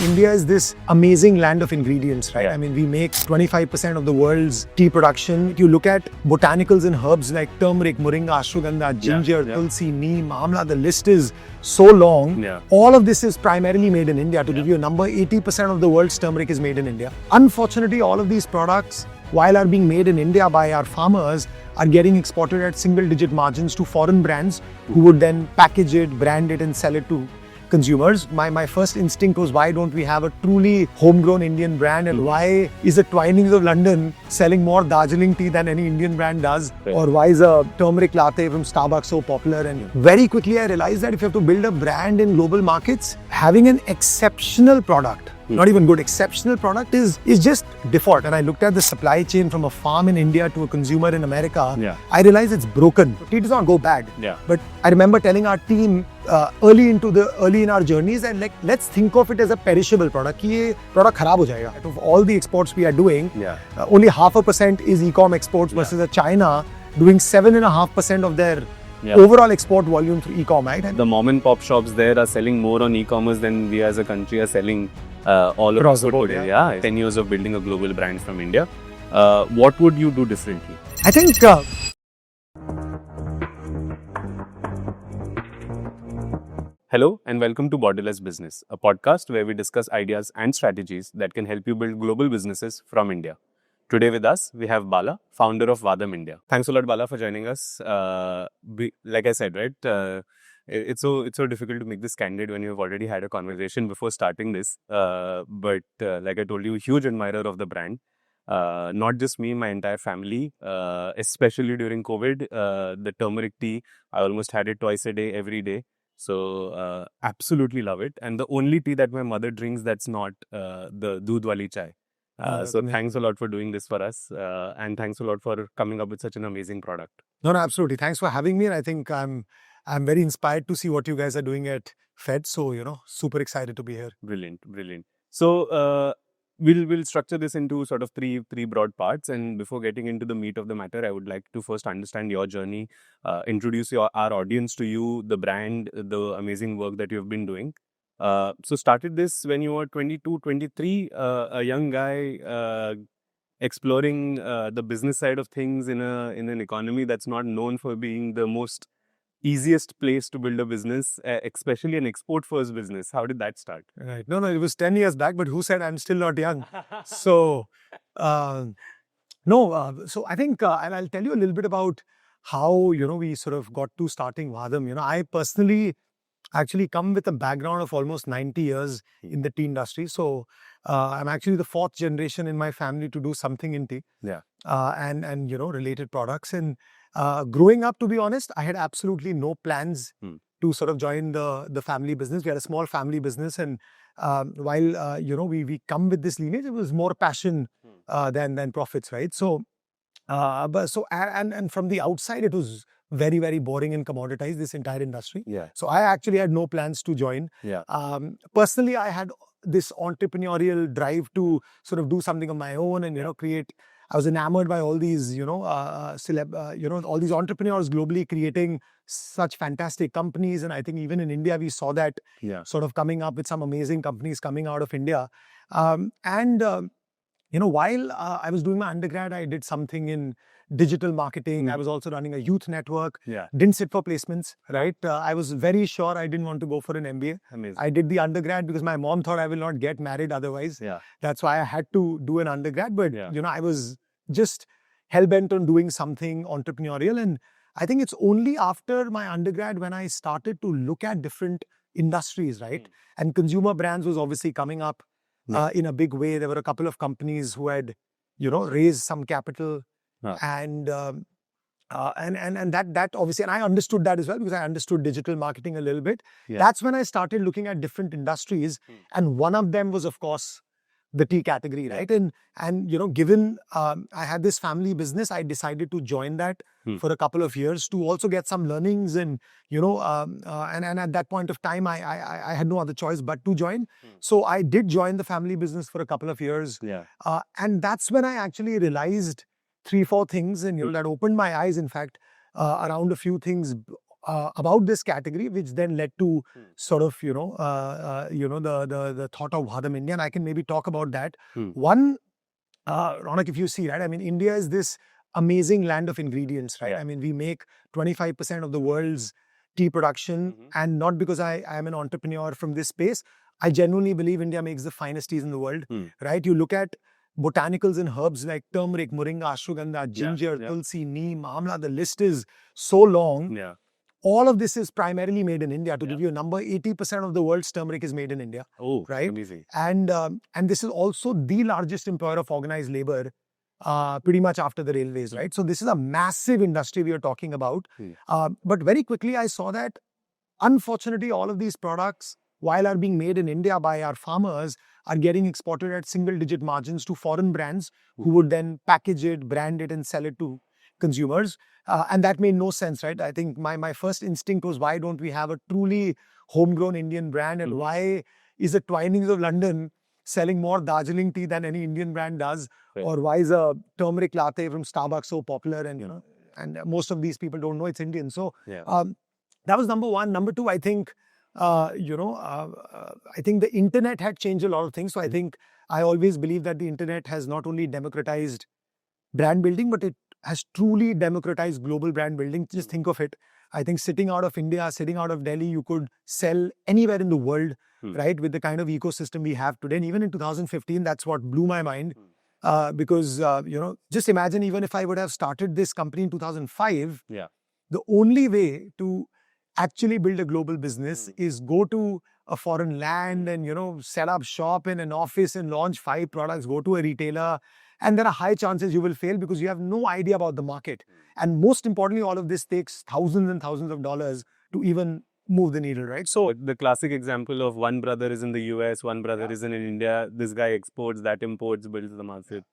India is this amazing land of ingredients, right? Yeah. I mean, we make 25% of the world's tea production. You look at botanicals and herbs like turmeric, moringa, ashwagandha, ginger, tulsi, neem, amla, the list is so long. Yeah. All of this is primarily made in India. To give you a number, 80% of the world's turmeric is made in India. Unfortunately, all of these products, while are being made in India by our farmers, are getting exported at single-digit margins to foreign brands who would then package it, brand it and sell it to consumers. My first instinct was, why don't we have a truly homegrown Indian brand, and why is the Twinings of London selling more Darjeeling tea than any Indian brand does? Right. Or why is a turmeric latte from Starbucks so popular? And very quickly I realized that if you have to build a brand in global markets, having an exceptional product, not even good, exceptional product is just default. And I looked at the supply chain from a farm in India to a consumer in America. Yeah. I realized it's broken. Tea does not go bad. Yeah. But I remember telling our team early in our journeys, and like, let's think of it as a perishable product. कि ये product खराब हो जाएगा. Out of all the exports we are doing, only 0.5% is e-com exports versus a China doing 7.5% of their overall export volume through e-com, right? And the mom and pop shops there are selling more on e-commerce than we as a country are selling all across the over board. today. Yeah. 10 years of building a global brand from India. What would you do differently? I think Hello and welcome to Borderless Business, a podcast where we discuss ideas and strategies that can help you build global businesses from India. Today with us, we have Bala, founder of VAHDAM India. Thanks a lot, Bala, for joining us. Like I said, right, it's so difficult to make this candid when you've already had a conversation before starting this. But like I told you, huge admirer of the brand. Not just me, my entire family, especially during COVID. The turmeric tea, I almost had it twice a day, every day. So absolutely love it. And the only tea that my mother drinks that's not the doodh wali chai. So thanks a lot for doing this for us, and thanks a lot for coming up with such an amazing product. No, absolutely. Thanks for having me. And I think I'm very inspired to see what you guys are doing at Fed. So, super excited to be here. Brilliant. So we'll structure this into sort of three broad parts. And before getting into the meat of the matter, I would like to first understand your journey, introduce our audience to you, the brand, the amazing work that you've been doing. So started this when you were 22, 23, a young guy exploring the business side of things in an economy that's not known for being the most easiest place to build a business, especially an export-first business. How did that start? Right. No, it was 10 years back, but who said I'm still not young? So, so I think, and I'll tell you a little bit about how, we sort of got to starting VAHDAM. I personally actually come with a background of almost 90 years in the tea industry. So, I'm actually the fourth generation in my family to do something in tea. Yeah. And related products. And growing up, to be honest, I had absolutely no plans to sort of join the family business. We had a small family business, and while we come with this lineage, it was more passion than profits, right? So, and from the outside, it was very, very boring and commoditized, this entire industry. Yeah. So I actually had no plans to join. Yeah. Personally, I had this entrepreneurial drive to sort of do something of my own and create. I was enamored by all these, all these entrepreneurs globally creating such fantastic companies. And I think even in India, we saw that sort of coming up with some amazing companies coming out of India. While I was doing my undergrad, I did something in digital marketing. I was also running a youth network. Didn't sit for placements, right? I was very sure I didn't want to go for an MBA. Amazing. I did the undergrad because my mom thought I will not get married otherwise. Yeah. That's why I had to do an undergrad. But, I was just hell-bent on doing something entrepreneurial. And I think it's only after my undergrad when I started to look at different industries, right? And consumer brands was obviously coming up in a big way. There were a couple of companies who had, raised some capital. And that obviously, and I understood that as well because I understood digital marketing a little bit. That's when I started looking at different industries, and one of them was, of course, the tea category, right? And given I had this family business, I decided to join that for a couple of years to also get some learnings, and and at that point of time, I had no other choice but to join. So I did join the family business for a couple of years, and that's when I actually realized 3-4 things, and that opened my eyes, in fact, around a few things. about this category, which then led to sort of, the thought of VAHDAM India. And I can maybe talk about that. One, Ronak, if you see, right, I mean, India is this amazing land of ingredients, right? I mean, we make 25% of the world's tea production. And not because I am an entrepreneur from this space. I genuinely believe India makes the finest teas in the world, right? You look at botanicals and herbs like turmeric, moringa, ashwagandha, ginger, tulsi, neem, amla. The list is so long. All of this is primarily made in India. To give you a number, 80% of the world's turmeric is made in India. Oh, right? Amazing. And this is also the largest employer of organized labor, pretty much after the railways, right? So this is a massive industry we are talking about. But very quickly, I saw that, unfortunately, all of these products, while are being made in India by our farmers, are getting exported at single-digit margins to foreign brands who would then package it, brand it, and sell it to consumers. And that made no sense, right? I think my first instinct was, why don't we have a truly homegrown Indian brand? And why is the Twinings of London selling more Darjeeling tea than any Indian brand does? Or why is a turmeric latte from Starbucks so popular? And and most of these people don't know it's Indian. So that was number one. Number two, I think, I think the internet had changed a lot of things. So I think I always believe that the internet has not only democratized brand building, but it has truly democratized global brand building. Just think of it. I think sitting out of India, sitting out of Delhi, you could sell anywhere in the world, right? With the kind of ecosystem we have today. And even in 2015, that's what blew my mind. Because, just imagine, even if I would have started this company in 2005, the only way to actually build a global business is go to a foreign land and, set up shop in an office and launch 5 products, go to a retailer. And there are high chances you will fail because you have no idea about the market. And most importantly, all of this takes thousands and thousands of dollars to even move the needle, right? So the classic example of one brother is in the US, one brother is in India. This guy exports, that imports, builds the market.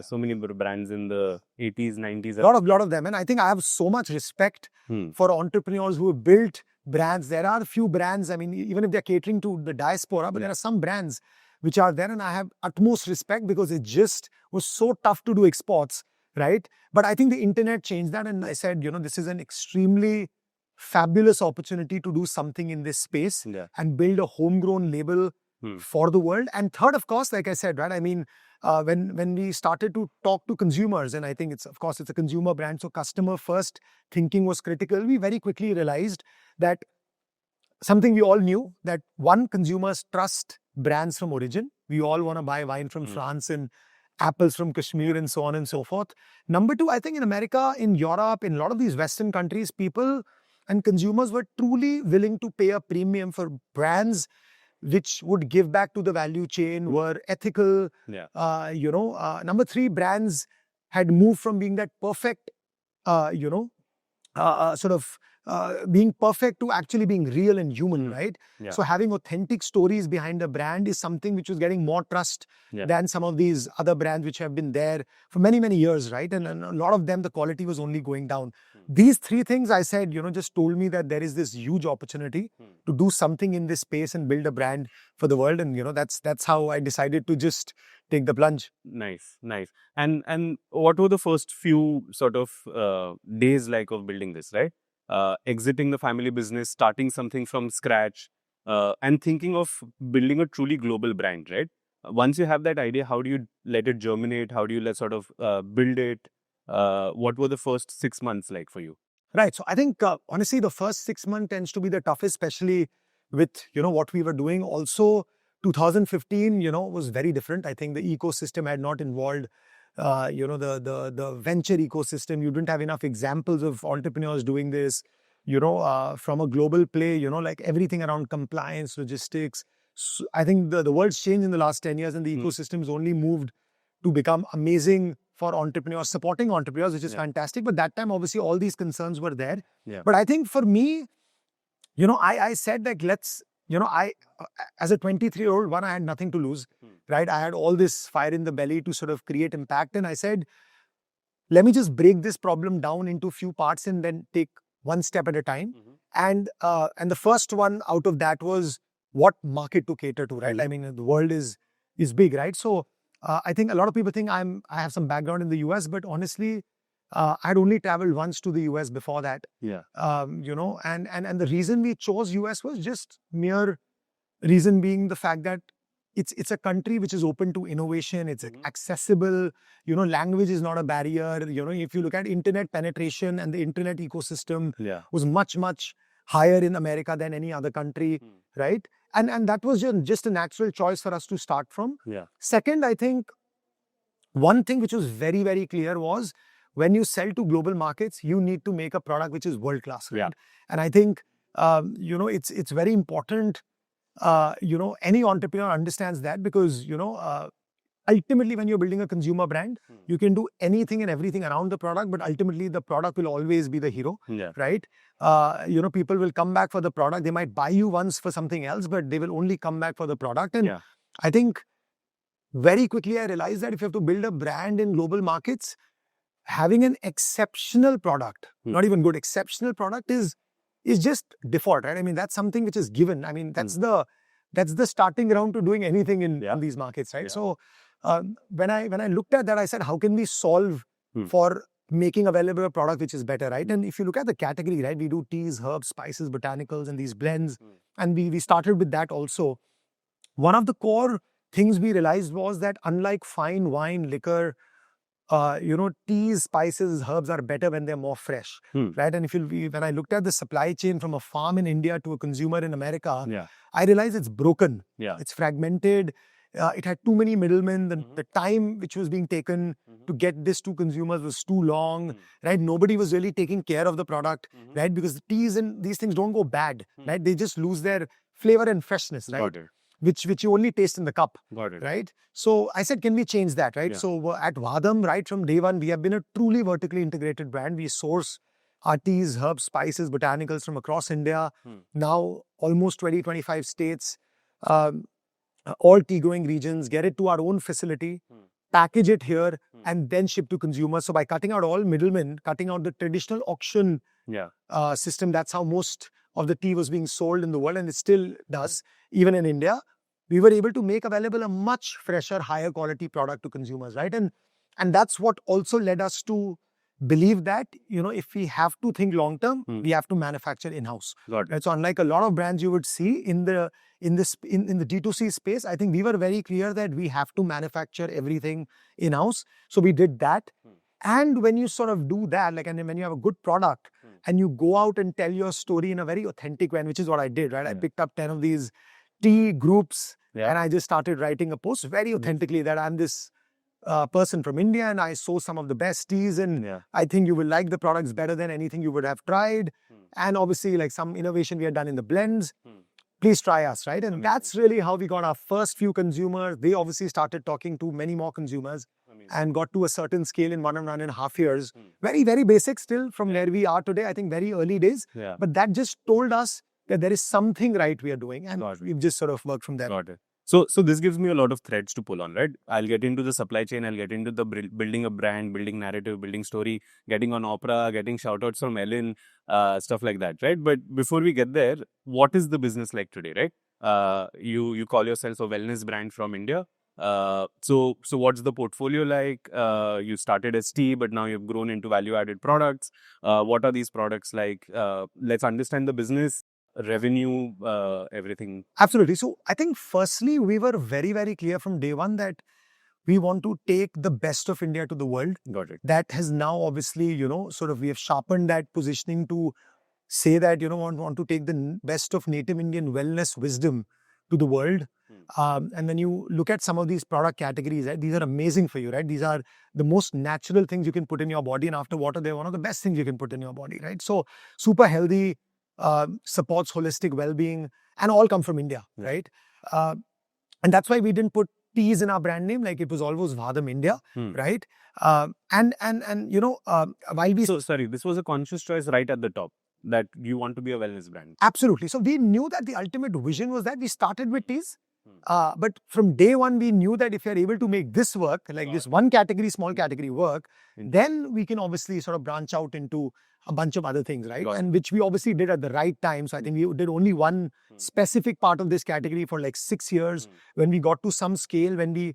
So many brands in the 80s, 90s. A lot of them. And I think I have so much respect for entrepreneurs who have built brands. There are a few brands, I mean, even if they're catering to the diaspora, but there are some brands which are there, and I have utmost respect because it just was so tough to do exports, right? But I think the internet changed that, and I said, this is an extremely fabulous opportunity to do something in this space and build a homegrown label for the world. And third, of course, like I said, right, I mean, when we started to talk to consumers, and I think it's a consumer brand, so customer first thinking was critical. We very quickly realized that something we all knew, that one, consumers trust brands from origin. We all want to buy wine from France and apples from Kashmir and so on and so forth. Number two, I think in America, in Europe, in a lot of these Western countries, people and consumers were truly willing to pay a premium for brands which would give back to the value chain, were ethical. Number three, brands had moved from being that perfect, being perfect to actually being real and human, right? So having authentic stories behind a brand is something which was getting more trust than some of these other brands which have been there for many, many years, right? And a lot of them, the quality was only going down. These 3 things I said, just told me that there is this huge opportunity to do something in this space and build a brand for the world. And, that's how I decided to just take the plunge. Nice. And what were the first few sort of days like of building this, right? Exiting the family business, starting something from scratch, and thinking of building a truly global brand, right? Once you have that idea, how do you let it germinate? How do you build it? What were the first 6 months like for you? Right. So I think, honestly, the first 6 months tends to be the toughest, especially with, what we were doing. Also, 2015, was very different. I think the ecosystem had not involved the venture ecosystem. You didn't have enough examples of entrepreneurs doing this, from a global play, like everything around compliance, logistics. So I think the world's changed in the last 10 years and the ecosystem has only moved to become amazing for entrepreneurs, supporting entrepreneurs, which is fantastic. But that time, obviously, all these concerns were there. But I think for me, I said that as a 23-year-old, I had nothing to lose, right? I had all this fire in the belly to sort of create impact. And I said, let me just break this problem down into a few parts and then take one step at a time. And the first one out of that was what market to cater to, right? I mean, the world is big, right? So I think a lot of people think I have some background in the US, but honestly, I'd only traveled once to the US before that. Yeah. And the reason we chose US was just mere reason being the fact that it's a country which is open to innovation. It's accessible. Language is not a barrier. If you look at internet penetration and the internet ecosystem was much, much higher in America than any other country, right? And that was just a natural choice for us to start from. Yeah. Second, I think one thing which was very, very clear was when you sell to global markets, you need to make a product which is world class, right? Yeah. And I think it's very important. Any entrepreneur understands that because ultimately when you're building a consumer brand, you can do anything and everything around the product, but ultimately the product will always be the hero, right? People will come back for the product. They might buy you once for something else, but they will only come back for the product. And I think very quickly I realized that if you have to build a brand in global markets, having an exceptional product, not even good, exceptional product is just default, right? I mean, that's something which is given. I mean, that's the starting ground to doing anything in these markets, right? So when I looked at that, I said, how can we solve for making available a product which is better, right? And if you look at the category, right, we do teas, herbs, spices, botanicals, and these blends. And we started with that also. One of the core things we realized was that unlike fine wine, liquor, teas, spices, herbs are better when they're more fresh, right? And when I looked at the supply chain from a farm in India to a consumer in America, I realized it's broken. It's fragmented. It had too many middlemen. The time which was being taken to get this to consumers was too long, right? Nobody was really taking care of the product, right? Because the teas and these things don't go bad, right? They just lose their flavor and freshness, right? Which you only taste in the cup, right? So I said, can we change that, right? So at VAHDAM, right from day one, we have been a truly vertically integrated brand. We source our teas, herbs, spices, botanicals from across India. Now almost 20-25 states, all tea growing regions, get it to our own facility, package it here, and then ship to consumers. So by cutting out all middlemen, cutting out the traditional auction system, that's how most of the tea was being sold in the world, and it still does, even in India. We were able to make available a much fresher, higher quality product to consumers, right? And that's what also led us to believe that, if we have to think long term, we have to manufacture in-house. Right? So unlike a lot of brands you would see in the D2C space, I think we were very clear that we have to manufacture everything in-house. So we did that. And when you sort of do that, and when you have a good product and you go out and tell your story in a very authentic way, which is what I did, right? I picked up 10 of these tea groups and I just started writing a post very authentically that I'm this person from India and I source some of the best teas and I think you will like the products better than anything you would have tried. And obviously some innovation we had done in the blends. Please try us, right? And that's really how we got our first few consumers. They obviously started talking to many more consumers and got to a certain scale in 1.5 years. Very, very basic still from where we are today. I think very early days. But that just told us that there is something right we are doing and we've just sort of worked from there. Got it. So this gives me a lot of threads to pull on, right? I'll get into the supply chain, I'll get into the building a brand, building narrative, building story, getting on Oprah, getting shout-outs from Ellen, stuff like that, right? But before we get there, what is the business like today, right? You call yourself a wellness brand from India. So what's the portfolio like? You started as tea, but now you've grown into value-added products. What are these products like? Let's understand the business, revenue, everything. Absolutely. So I think firstly, we were very, very clear from day one that we want to take the best of India to the world. Got it. That has now obviously, we have sharpened that positioning to say that, want to take the best of native Indian wellness wisdom to the world. And when you look at some of these product categories, right, these are amazing for you, right? These are the most natural things you can put in your body, and after water, they're one of the best things you can put in your body, right? So super healthy, supports holistic well-being, and all come from India, right? And that's why we didn't put teas in our brand name, like it was always VAHDAM India, right? While we... So, sorry, this was a conscious choice right at the top, that you want to be a wellness brand. Absolutely. So we knew that the ultimate vision was that we started with teas. But from day one, we knew that if you're able to make this work, like this one category, small category work, then we can obviously sort of branch out into a bunch of other things, right? And which we obviously did at the right time. So I think we did only one specific part of this category for like 6 years. When we got to some scale, when we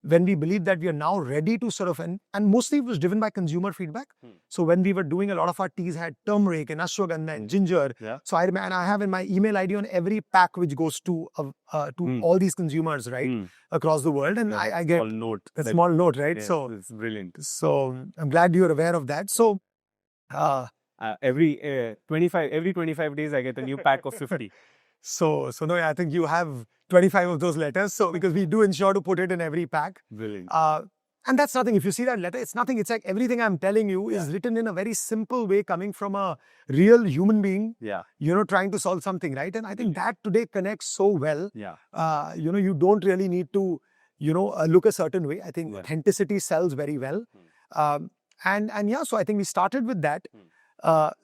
when we believe that we are now ready to sort of, and mostly it was driven by consumer feedback. So when we were doing a lot of our teas had turmeric and ashwagandha and ginger. So I have in my email ID on every pack which goes to all these consumers, right, across the world. And I get a small note, right? Yes, so it's brilliant. So I'm glad you're aware of that. So every 25 days I get a new pack of 50. So no, I think you have 25 of those letters. So because we do ensure to put it in every pack. Brilliant. And that's nothing. If you see that letter, it's nothing. It's like everything I'm telling you is written in a very simple way, coming from a real human being, trying to solve something, right? And I think that today connects so well. You don't really need to, look a certain way. I think authenticity sells very well. So I think we started with that.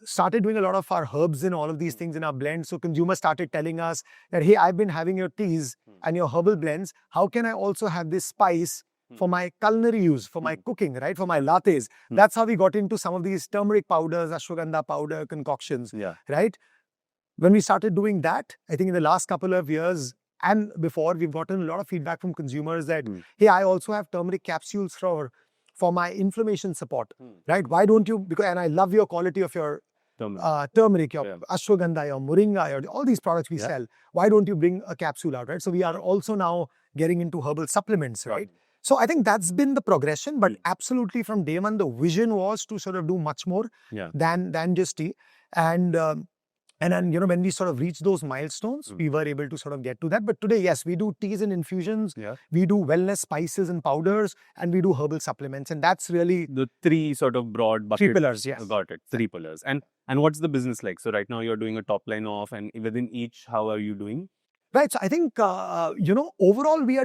Started doing a lot of our herbs and all of these things in our blends. So consumers started telling us that, hey, I've been having your teas and your herbal blends. How can I also have this spice for my culinary use, for my cooking, right? For my lattes. That's how we got into some of these turmeric powders, ashwagandha powder concoctions, right? When we started doing that, I think in the last couple of years and before, we've gotten a lot of feedback from consumers that, hey, I also have turmeric capsules for my inflammation support, right? Why don't you, and I love your quality of your turmeric, your ashwagandha, your moringa, all these products we sell. Why don't you bring a capsule out, right? So we are also now getting into herbal supplements, right? So I think that's been the progression, but absolutely from day one, the vision was to sort of do much more than just tea. And then, when we sort of reached those milestones, we were able to sort of get to that. But today, yes, we do teas and infusions. We do wellness spices and powders, and we do herbal supplements. And that's really the three sort of broad buckets. 3 pillars, yes. Got it. 3 pillars. And what's the business like? So right now you're doing a top line off, and within each, how are you doing? Right. So I think, overall we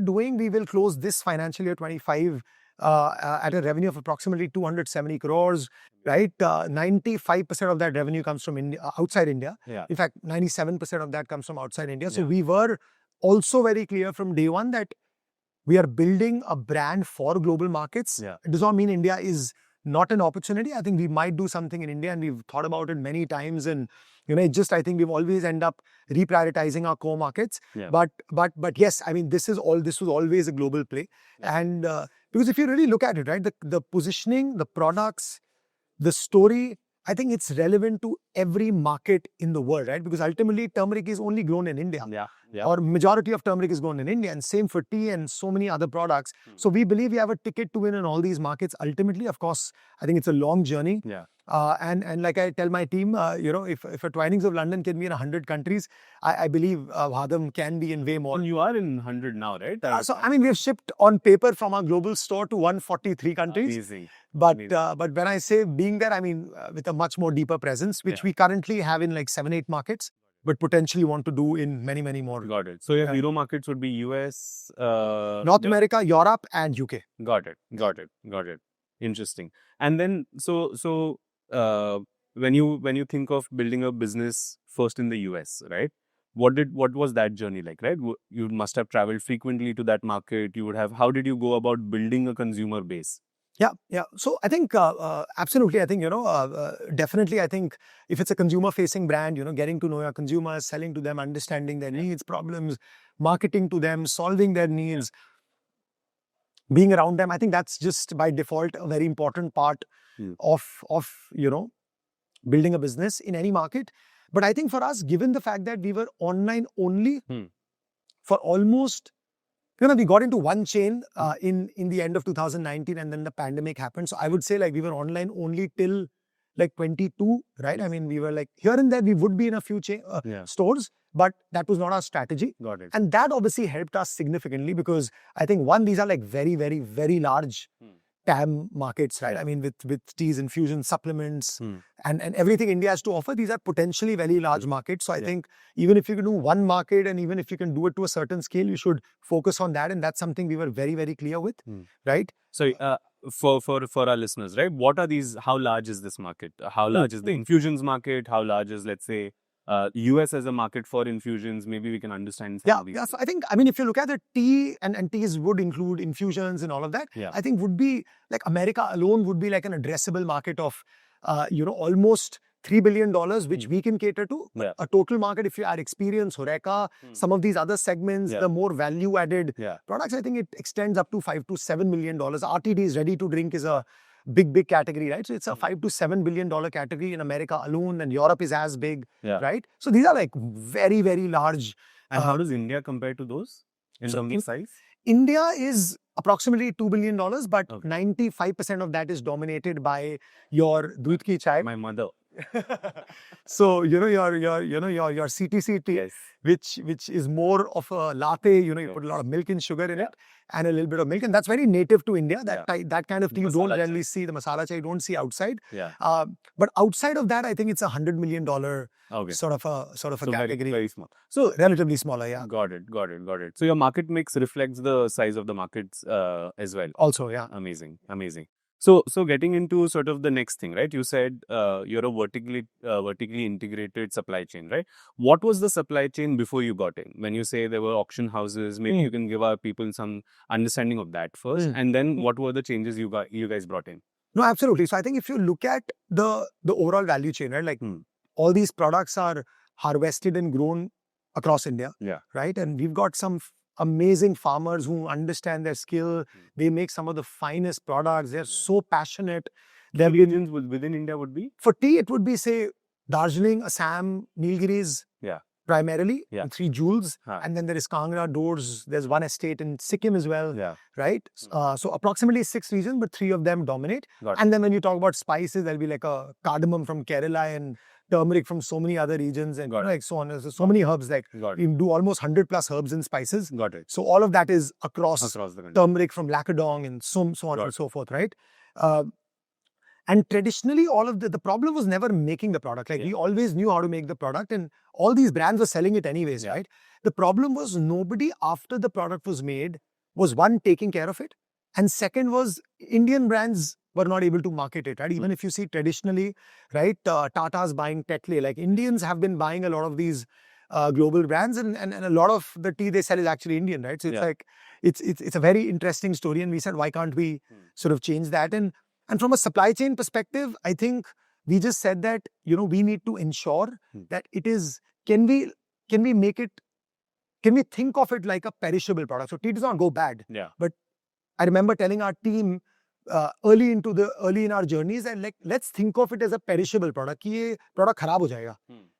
will close this financial year 25 at a revenue of approximately 270 crores, right? 95% of that revenue comes from India, outside India. In fact, 97% of that comes from outside India. So we were also very clear from day one that we are building a brand for global markets. It does not mean India is not an opportunity. I think we might do something in India, and we've thought about it many times. And I think we've always end up reprioritizing our core markets. But yes, I mean, this was always a global play. And because if you really look at it, right, the positioning, the products, the story, I think it's relevant to every market in the world, right? Because ultimately, turmeric is only grown in India. Or majority of turmeric is grown in India, and same for tea and so many other products. So we believe we have a ticket to win in all these markets. Ultimately, of course, I think it's a long journey. And like I tell my team, if a Twinings of London can be in 100 countries, I believe VAHDAM can be in way more. And you are in 100 now, right? So I mean, we've shipped on paper from our global store to 143 countries. Amazing. But when I say being there, I mean with a much more deeper presence, which we currently have in like 7-8 markets, but potentially want to do in many, many more. Got it. So your hero markets would be US, North America, Europe, and UK. Got it. Interesting. And then so when you think of building a business first in the US, right? What was that journey like, right? You must have traveled frequently to that market. How did you go about building a consumer base? Yeah. So I think absolutely. I think definitely. I think if it's a consumer-facing brand, getting to know your consumers, selling to them, understanding their needs, problems, marketing to them, solving their needs, being around them. I think that's just by default a very important part of building a business in any market. But I think for us, given the fact that we were online only for almost. We got into one chain in the end of 2019, and then the pandemic happened. So I would say like we were online only till like 22, right? I mean, we were like here and there, we would be in a few stores, but that was not our strategy. Got it. And that obviously helped us significantly because I think one, these are like very, very, very large TAM markets, right? I mean, with teas, infusions, supplements, and everything India has to offer, these are potentially very large markets. So I think even if you can do one market and even if you can do it to a certain scale, you should focus on that. And that's something we were very, very clear with, right? So for our listeners, right? What are these? How large is this market? How large is the infusions market? How large is, let's say, US as a market for infusions? Maybe we can understand some of these. So I think, I mean, if you look at the tea, and teas would include infusions and all of that, I think would be like America alone would be like an addressable market of, almost $3 billion, which we can cater to. Yeah. A total market, if you add experience, Horeca, some of these other segments, the more value-added products, I think it extends up to $5 to $7 million. RTDs, ready to drink, is a big category, right? So it's a $5 to $7 billion category in America alone, and Europe is as big, right? So these are like very, very large. And how does India compare to those in terms of size? India is approximately $2 billion, but 95% of that is dominated by your Doodh ki chai. My mother. So your CTC tea, which is more of a latte. You put a lot of milk and sugar in it, and a little bit of milk, and that's very native to India. That kind of tea you don't generally see. The masala chai you don't see outside. But outside of that, I think it's $100 million sort of a category. Very small. So relatively smaller, yeah. Got it. So your market mix reflects the size of the markets as well. Also, yeah. Amazing. So getting into sort of the next thing, right? You said you're a vertically integrated supply chain, right? What was the supply chain before you got in? When you say there were auction houses, maybe you can give our people some understanding of that first, and then what were the changes you guys brought in? No, absolutely. So I think if you look at the overall value chain, right? Like all these products are harvested and grown across India, right? And we've got some amazing farmers who understand their skill. They make some of the finest products. They're so passionate. Their regions within India would be? For tea, it would be, say, Darjeeling, Assam, Nilgiris, primarily, 3 jewels. And then there is Kangra, Doors. There's one estate in Sikkim as well, right? So approximately 6 regions, but 3 of them dominate. And then when you talk about spices, there'll be like a cardamom from Kerala and turmeric from so many other regions, and like so on. There's so many herbs, like we do almost 100 plus herbs and spices. So all of that is across the country. Turmeric from Lakadong and so on and so forth, right? And traditionally, all of the problem was never making the product. Like we always knew how to make the product, and all these brands were selling it anyways, right? The problem was nobody after the product was made was, one, taking care of it, and second was Indian brands were not able to market it, right? Even if you see traditionally, right, Tata's buying Tetley, like Indians have been buying a lot of these global brands, and a lot of the tea they sell is actually Indian, right? So it's like, it's a very interesting story, and we said, why can't we sort of change that? And from a supply chain perspective, I think we just said that, we need to ensure that it is, can we make it, can we think of it like a perishable product? So tea does not go bad. But I remember telling our team, early in our journeys, and like, let's think of it as a perishable product. कि ये product खराब हो जाएगा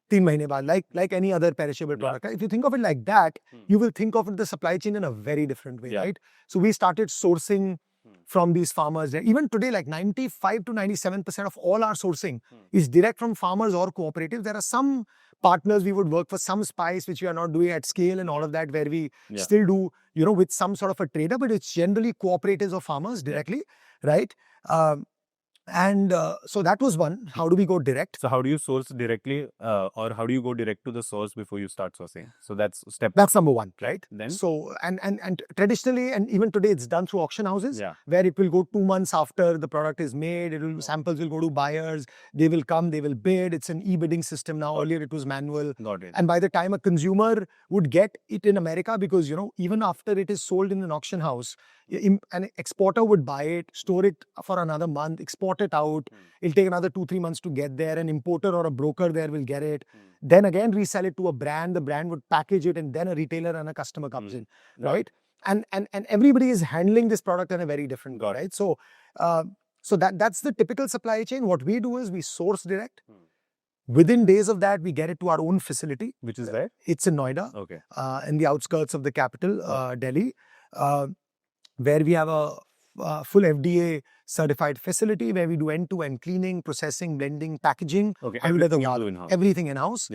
3 महीने बाद, like any other perishable product. If you think of it like that, you will think of the supply chain in a very different way, right? So we started sourcing from these farmers. Even today, like 95 to 97% of all our sourcing is direct from farmers or cooperatives. There are some partners we would work for, some spice which we are not doing at scale and all of that, where we still do, with some sort of a trader, but it's generally cooperatives or farmers directly, right? So that was one. How do we go direct? So how do you source directly, or how do you go direct to the source before you start sourcing? So that's number one, right? Then so and traditionally, and even today, it's done through auction houses, where it will go 2 months after the product is made. Samples will go to buyers. They will come. They will bid. It's an e-bidding system now. Earlier it was manual. And by the time a consumer would get it in America, because even after it is sold in an auction house, an exporter would buy it, store it for another month, export it out. It'll take another 2-3 months to get there. An importer or a broker there will get it. Then again resell it to a brand. The brand would package it, and then a retailer and a customer comes in, right? And everybody is handling this product in a very different way, right? So that's the typical supply chain. What we do is we source direct. Within days of that, we get it to our own facility. Which is where? It's in Noida, in the outskirts of the capital, Delhi, where we have a full FDA certified facility where we do end-to-end cleaning, processing, blending, packaging. Everything in-house.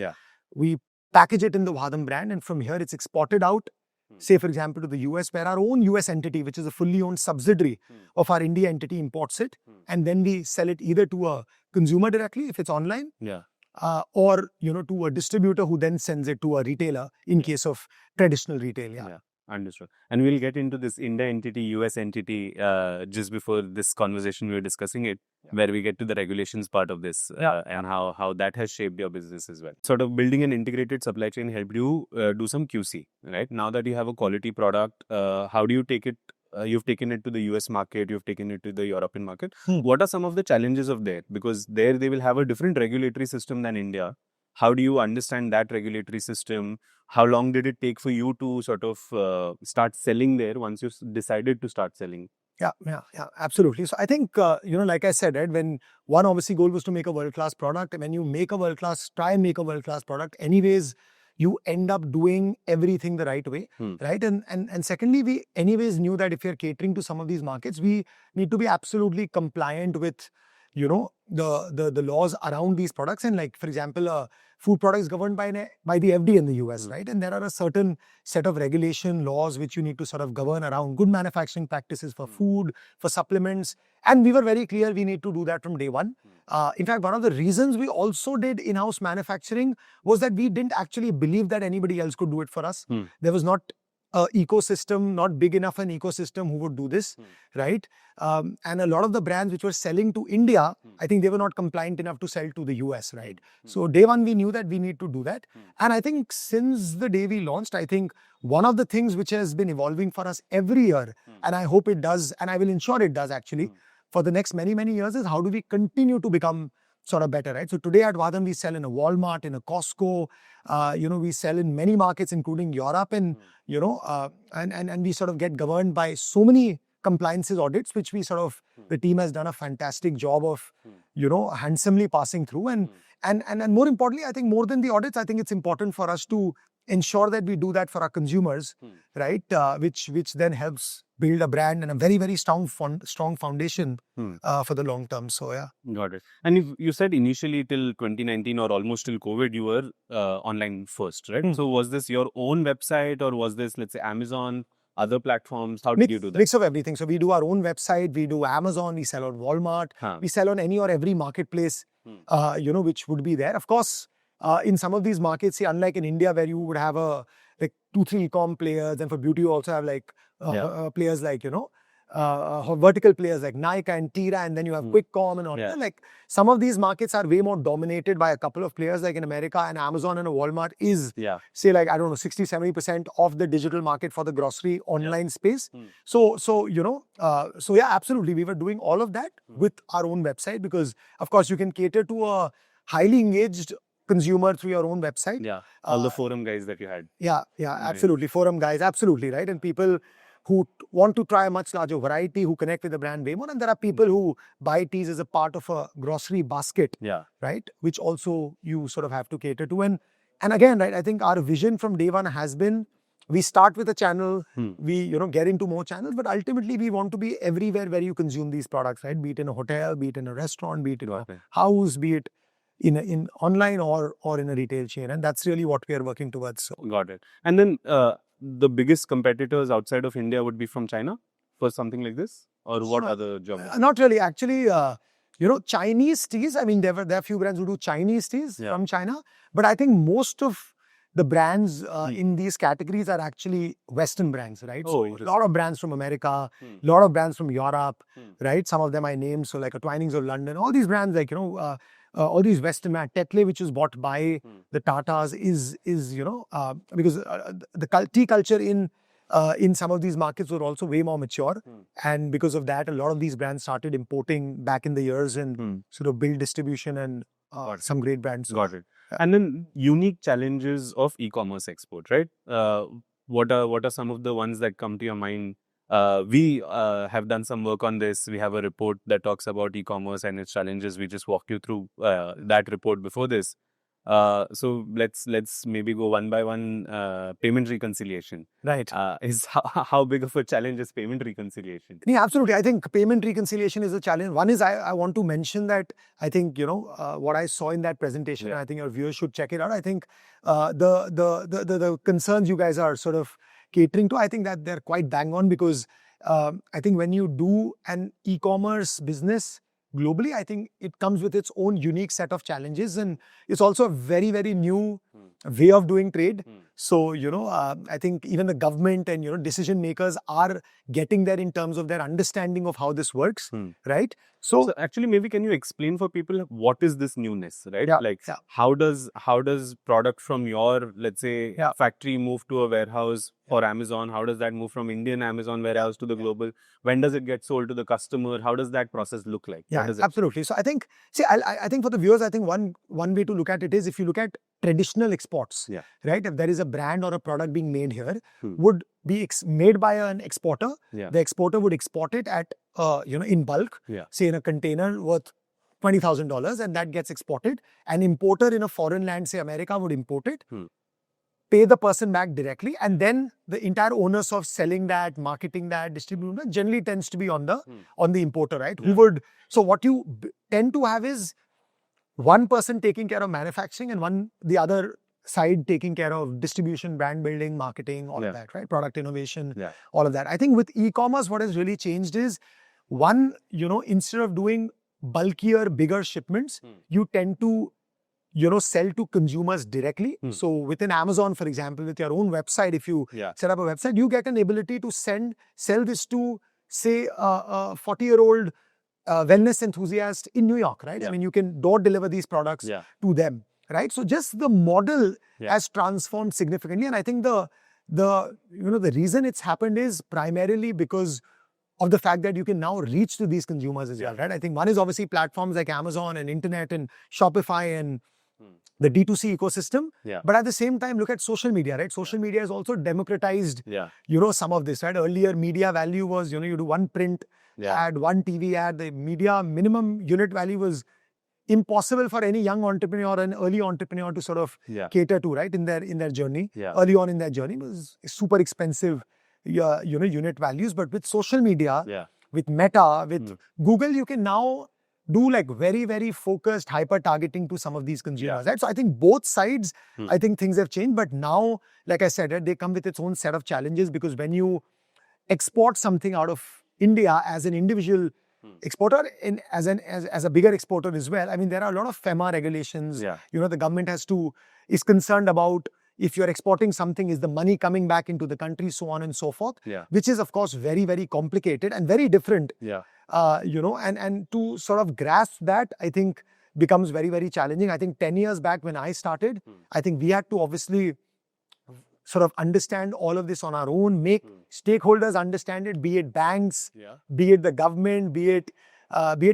We package it in the VAHDAM brand, and from here it's exported out, say for example to the US, where our own US entity, which is a fully owned subsidiary of our India entity, imports it, and then we sell it either to a consumer directly if it's online, or to a distributor who then sends it to a retailer in case of traditional retail. Understood. And we'll get into this India entity, US entity, just before this conversation we were discussing it, where we get to the regulations part of this, and how that has shaped your business as well. Sort of building an integrated supply chain helped you do some QC, right? Now that you have a quality product, how do you take it you've taken it to the US market, you've taken it to the European market. What are some of the challenges of there? Because there they will have a different regulatory system than India. How do you understand that regulatory system? How long did it take for you to sort of start selling there once you decided to start selling? Yeah, absolutely. So I think, like I said, right, when one obviously goal was to make a world-class product, and when you try and make a world-class product, anyways, you end up doing everything the right way, right? And secondly, we anyways knew that if you're catering to some of these markets, we need to be absolutely compliant with, the laws around these products. And like, for example, food products governed by the FDA in the US, right? And there are a certain set of regulation laws which you need to sort of govern around good manufacturing practices for food, for supplements. And we were very clear we need to do that from day one. In fact, one of the reasons we also did in-house manufacturing was that we didn't actually believe that anybody else could do it for us. There was not an ecosystem, not big enough an ecosystem who would do this, right? And a lot of the brands which were selling to India, I think they were not compliant enough to sell to the US, right? So day one, we knew that we need to do that. And I think since the day we launched, I think one of the things which has been evolving for us every year, and I hope it does, and I will ensure it does actually, for the next many, many years, is how do we continue to become sort of better, right? So today at VAHDAM, we sell in a Walmart, in a Costco, we sell in many markets, including Europe, and, and we sort of get governed by so many compliances audits, which we sort of, the team has done a fantastic job of, handsomely passing through. And more importantly, I think more than the audits, I think it's important for us to ensure that we do that for our consumers, right? Which then helps build a brand and a very, very strong foundation for the long term. So yeah. Got it. And if you said initially till 2019 or almost till COVID, you were online first, right? So was this your own website or was this, let's say, Amazon, other platforms? How did you do that? Mix of everything. So we do our own website, we do Amazon, we sell on Walmart, we sell on any or every marketplace, which would be there. Of course, in some of these markets, see, unlike in India where you would have like 2-3 e-com players, and for beauty you also have like players like, vertical players like Nike and Tira, and then you have Quickcom and all that. Like some of these markets are way more dominated by a couple of players, like in America, and Amazon and a Walmart is, say, like, I don't know, 60-70% of the digital market for the grocery online space. So yeah, absolutely. We were doing all of that with our own website because, of course, you can cater to a highly engaged consumer through your own website. Yeah, all the forum guys that you had. Yeah, absolutely. Forum guys, absolutely, right? And people who want to try a much larger variety, who connect with the brand way more. And there are people who buy teas as a part of a grocery basket, right? Which also you sort of have to cater to. And again, right, I think our vision from day one has been, we start with a channel, we get into more channels, but ultimately we want to be everywhere where you consume these products, right? Be it in a hotel, be it in a restaurant, be it in a house, be it in online or in a retail chain. And that's really what we are working towards. So. Got it. And then the biggest competitors outside of India would be from China for something like this? Or what other geographies? Not really. Actually, Chinese teas, I mean, there are a few brands who do Chinese teas from China. But I think most of the brands in these categories are actually Western brands, right? So a lot of brands from America, a lot of brands from Europe, right? Some of them I named, so like a Twinings of London, all these brands, like, all these Western brands, Tetley, which was bought by the Tatas, is because the tea culture in some of these markets were also way more mature, and because of that, a lot of these brands started importing back in the years and sort of build distribution and some great brands. Got it. And then unique challenges of e-commerce export, right? What are some of the ones that come to your mind? We have done some work on this. We have a report that talks about e-commerce and its challenges. We just walked you through that report before this. So let's maybe go one by one. Payment reconciliation, right? Is how big of a challenge is payment reconciliation? Yeah, absolutely. I think payment reconciliation is a challenge. One is I want to mention that I think what I saw in that presentation. I think your viewers should check it out. I think the concerns you guys are sort of catering to, I think that they're quite bang on, because I think when you do an e-commerce business globally, I think it comes with its own unique set of challenges, and it's also a very, very new way of doing trade. So, I think even the government and, decision makers are getting there in terms of their understanding of how this works, right? So actually, maybe can you explain for people what is this newness, right? How does product from your, let's say, factory move to a warehouse for Amazon? How does that move from Indian Amazon warehouse to the global? When does it get sold to the customer? How does that process look like? Yeah, absolutely. So I think, I think for the viewers, I think one way to look at it is if you look at traditional exports, right? If there is a brand or a product being made here, would be made by an exporter. The exporter would export it at, in bulk, say in a container worth $20,000, and that gets exported. An importer in a foreign land, say America, would import it, pay the person back directly, and then the entire onus of selling that, marketing that, distributing that generally tends to be on the importer, right? So what you tend to have is one person taking care of manufacturing and the other side taking care of distribution, brand building, marketing, all of that, right? Product innovation, all of that. I think with e-commerce, what has really changed is one, instead of doing bulkier, bigger shipments, you tend to sell to consumers directly. So within Amazon, for example, with your own website, if you set up a website, you get an ability to sell this to, say, a 40-year-old wellness enthusiast in New York, right? I mean, you can door deliver these products to them, right? So just the model has transformed significantly. And I think the reason it's happened is primarily because of the fact that you can now reach to these consumers as well, right? I think one is obviously platforms like Amazon and internet and Shopify and the D2C ecosystem. But at the same time, look at social media, right? Social media has also democratized, some of this, right? Earlier, media value was, you do one print ad, one TV ad. The media minimum unit value was impossible for any young entrepreneur and early entrepreneur to sort of cater to, right? In their journey, early on in their journey, it was super expensive, unit values. But with social media, with Meta, with Google, you can now do like very, very focused hyper targeting to some of these consumers, right? So I think both sides, I think things have changed. But now, like I said, right, they come with its own set of challenges, because when you export something out of India as an individual exporter, as a bigger exporter as well, I mean, there are a lot of FEMA regulations. The government is concerned about if you're exporting something, is the money coming back into the country, so on and so forth, which is, of course, very, very complicated and very different. And to sort of grasp that, I think becomes very, very challenging. I think 10 years back when I started, I think we had to obviously sort of understand all of this on our own, make stakeholders understand it, be it banks, be it the government, be it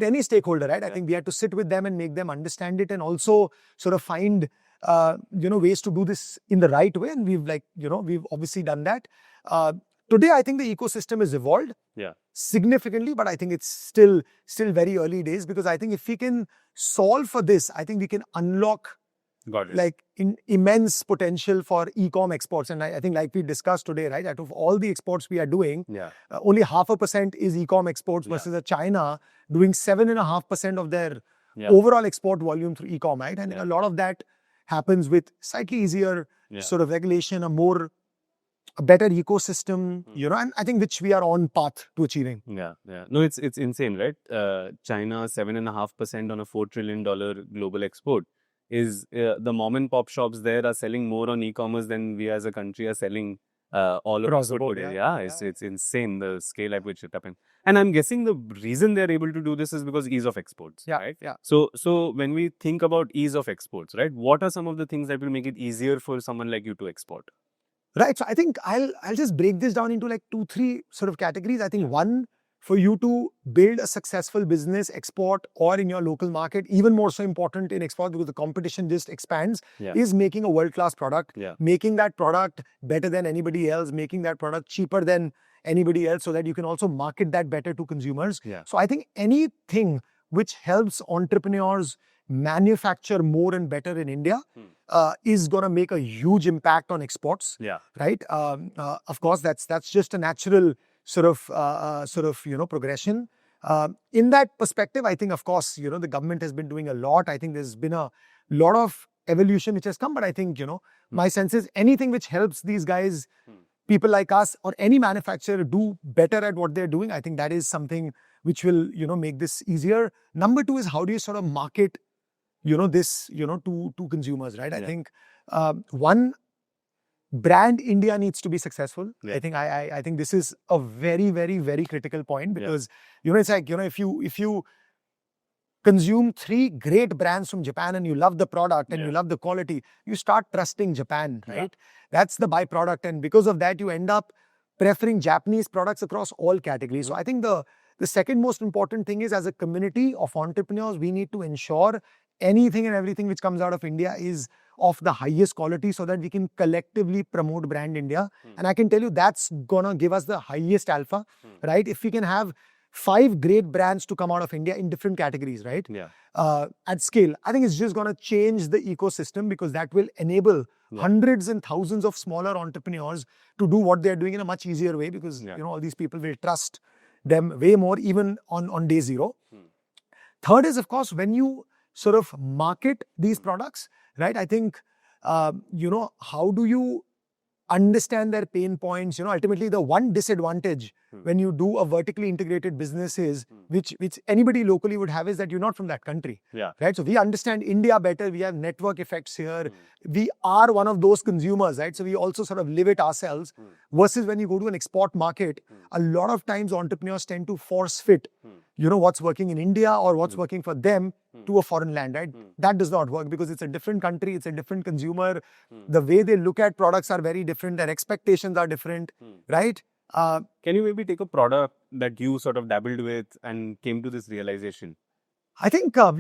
any stakeholder, right? I think we had to sit with them and make them understand it, and also sort of find ways to do this in the right way. And we've obviously done that. Today, I think the ecosystem has evolved significantly, but I think it's still very early days, because I think if we can solve for this, I think we can unlock like immense potential for e-com exports. And I think, like we discussed today, right, out of all the exports we are doing, only 0.5% is e-com exports versus a China doing 7.5% of their overall export volume through e-com, right? And a lot of that happens with slightly easier sort of regulation, a better ecosystem, and I think which we are on path to achieving. No, it's insane, right? China 7.5% on a $4 trillion global export is the mom and pop shops there are selling more on e-commerce than we as a country are selling all across the board. It's insane the scale at which it happens. And I'm guessing the reason they're able to do this is because ease of exports, right? So when we think about ease of exports, right, what are some of the things that will make it easier for someone like you to export? Right. So I think I'll just break this down into like 2-3 sort of categories. I think one, for you to build a successful business, export or in your local market, even more so important in export because the competition just expands, is making a world-class product, making that product better than anybody else, making that product cheaper than anybody else, so that you can also market that better to consumers. So I think anything which helps entrepreneurs manufacture more and better in India is going to make a huge impact on exports. Right. Of course, that's just a natural sort of progression. In that perspective, I think, of course, the government has been doing a lot. I think there's been a lot of evolution which has come, but I think, my sense is anything which helps these guys, people like us or any manufacturer, do better at what they're doing, I think that is something which will, make this easier. Number two is, how do you sort of market, this, to consumers, right? I think One, brand India needs to be successful. Yeah. I think this is a very, very, very critical point because it's like, if you consume 3 great brands from Japan and you love the product and you love the quality, you start trusting Japan, right? That's the byproduct, and because of that, you end up preferring Japanese products across all categories. So I think the second most important thing is, as a community of entrepreneurs, we need to ensure anything and everything which comes out of India is of the highest quality so that we can collectively promote brand India. And I can tell you that's gonna give us the highest alpha, right? If we can have 5 great brands to come out of India in different categories, right? At scale, I think it's just gonna change the ecosystem, because that will enable hundreds and thousands of smaller entrepreneurs to do what they're doing in a much easier way, because all these people will trust them way more, even on day zero. Third is, of course, when you sort of market these products, right? I think, how do you understand their pain points? Ultimately, the one disadvantage when you do a vertically integrated business is, which anybody locally would have, is that you're not from that country, right? So we understand India better. We have network effects here. We are one of those consumers, right? So we also sort of live it ourselves. Versus when you go to an export market, a lot of times entrepreneurs tend to force fit, what's working in India or what's working for them to a foreign land, right? That does not work, because it's a different country, it's a different consumer. The way they look at products are very different, their expectations are different, right? Can you maybe take a product that you sort of dabbled with and came to this realization? I think, I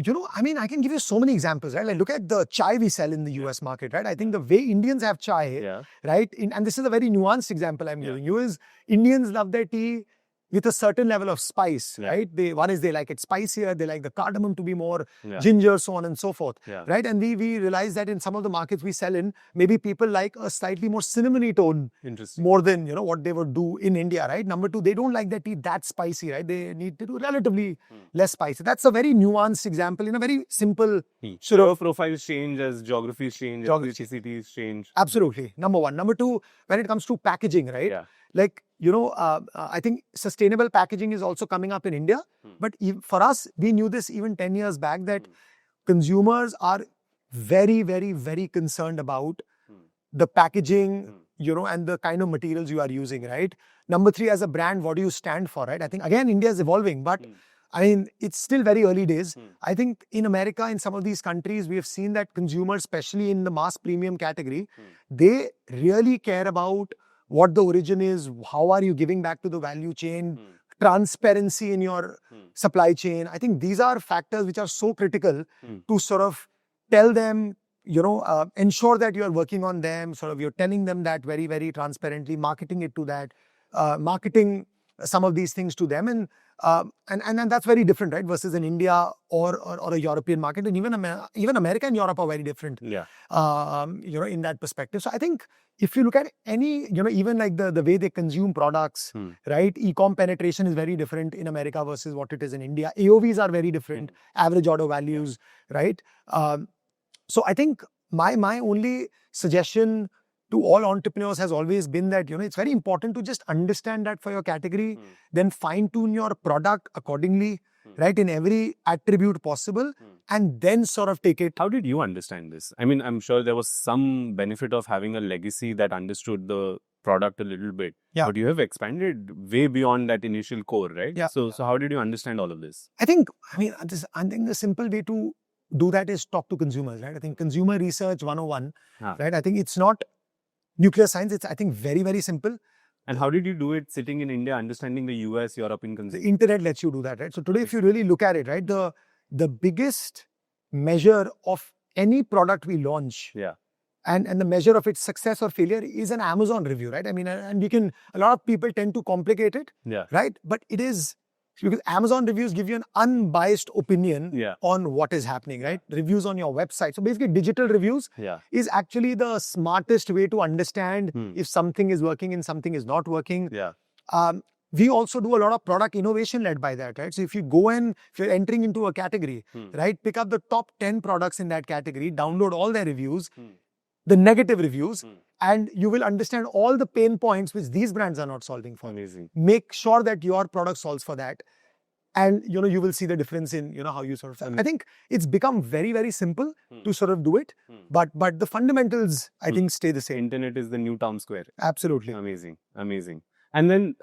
can give you so many examples, right? Like, look at the chai we sell in the US market, right? I think the way Indians have chai, right? And this is a very nuanced example I'm giving you, is Indians love their tea with a certain level of spice, right? They like it spicier, they like the cardamom to be more ginger, so on and so forth, right? And we realize that in some of the markets we sell in, maybe people like a slightly more cinnamony tone more than, what they would do in India, right? Number two, they don't like their tea that spicy, right? They need to do relatively less spicy. That's a very nuanced example in a very simple sort of profiles change as geographies change, as ethnicities change. Absolutely. Number one. Number two, when it comes to packaging, right? Like, I think sustainable packaging is also coming up in India. But for us, we knew this even 10 years back, that consumers are very, very, very concerned about the packaging, and the kind of materials you are using, right? Number three, as a brand, what do you stand for, right? I think, again, India is evolving, but it's still very early days. I think in America, in some of these countries, we have seen that consumers, especially in the mass premium category, they really care about what the origin is, how are you giving back to the value chain, transparency in your supply chain. I think these are factors which are so critical to sort of tell them, ensure that you are working on them, sort of you're telling them that very, very transparently, marketing it to that, marketing some of these things to them. And that's very different, right? Versus in India or a European market. And even America and Europe are very different, in that perspective. So I think if you look at any, even like the way they consume products, right? E-com penetration is very different in America versus what it is in India. AOVs are very different, average order values, right? So I think my only suggestion to all entrepreneurs has always been that, it's very important to just understand that for your category, then fine-tune your product accordingly, right, in every attribute possible, and then sort of take it. How did you understand this? I mean, I'm sure there was some benefit of having a legacy that understood the product a little bit, but you have expanded way beyond that initial core, right? So how did you understand all of this? I think the simple way to do that is talk to consumers, right? I think consumer research 101, right? I think it's not nuclear science. It's, I think, very, very simple. And how did you do it sitting in India, understanding the US, European consumer? The internet lets you do that, right? So today, if you really look at it, right, the biggest measure of any product we launch, and the measure of its success or failure is an Amazon review, right? I mean, and a lot of people tend to complicate it, right? But it is, because Amazon reviews give you an unbiased opinion on what is happening, right? Reviews on your website. So basically, digital reviews is actually the smartest way to understand if something is working and something is not working. We also do a lot of product innovation led by that, right? So if you're entering into a category, right, pick up the top 10 products in that category, download all their reviews, the negative reviews, and you will understand all the pain points which these brands are not solving for. Amazing. Make sure that your product solves for that. and you will see the difference in how you sort of. I think it's become very, very simple to sort of do it, but the fundamentals I think stay the same. Internet is the new town square. Absolutely. Amazing. And then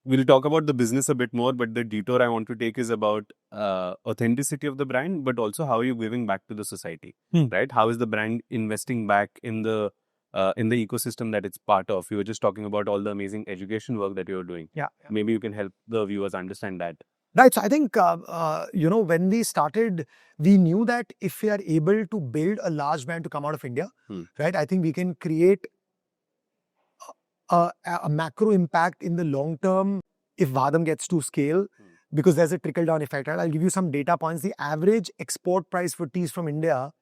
we'll talk about the business a bit more, but the detour I want to take is about authenticity of the brand, but also how you're giving back to the society, right? How is the brand investing back in the ecosystem that it's part of? You were just talking about all the amazing education work that you're doing. Yeah. Maybe you can help the viewers understand that. Right. So I think, when we started, we knew that if we are able to build a large brand to come out of India, right, I think we can create a macro impact in the long term if VAHDAM gets to scale, because there's a trickle-down effect. Right? I'll give you some data points. The average export price for teas from India,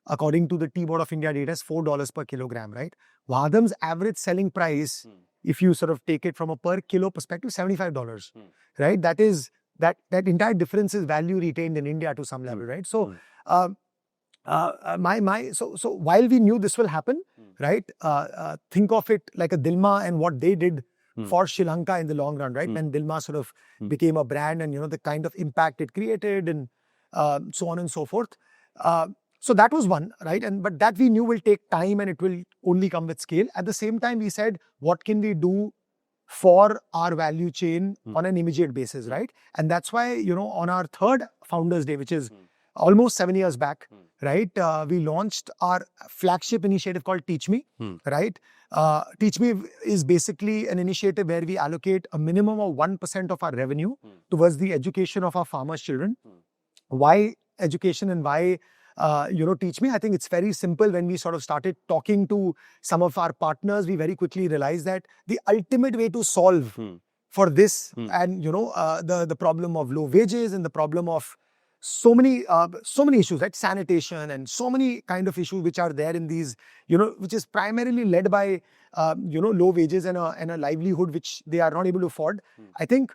according to the Tea Board of India data, is $4 per kilogram, right? VAHDAM's average selling price, if you sort of take it from a per kilo perspective, $75, right? That entire difference is value retained in India to some level, right? So, so while we knew this will happen, right? Think of it like a Dilma and what they did for Sri Lanka in the long run, right? When Dilma sort of became a brand and the kind of impact it created and so on and so forth. So that was one, right? But that we knew will take time and it will only come with scale. At the same time, we said, what can we do for our value chain on an immediate basis, right? And that's why, on our third Founders Day, which is almost 7 years back, right? We launched our flagship initiative called Teach Me, right? Teach Me is basically an initiative where we allocate a minimum of 1% of our revenue towards the education of our farmers' children. Why education and why Teach Me? I think it's very simple. When we sort of started talking to some of our partners, we very quickly realized that the ultimate way to solve for this and, the problem of low wages and the problem of so many issues, right? Sanitation and so many kind of issues which are there in these, which is primarily led by, low wages and a livelihood which they are not able to afford. I think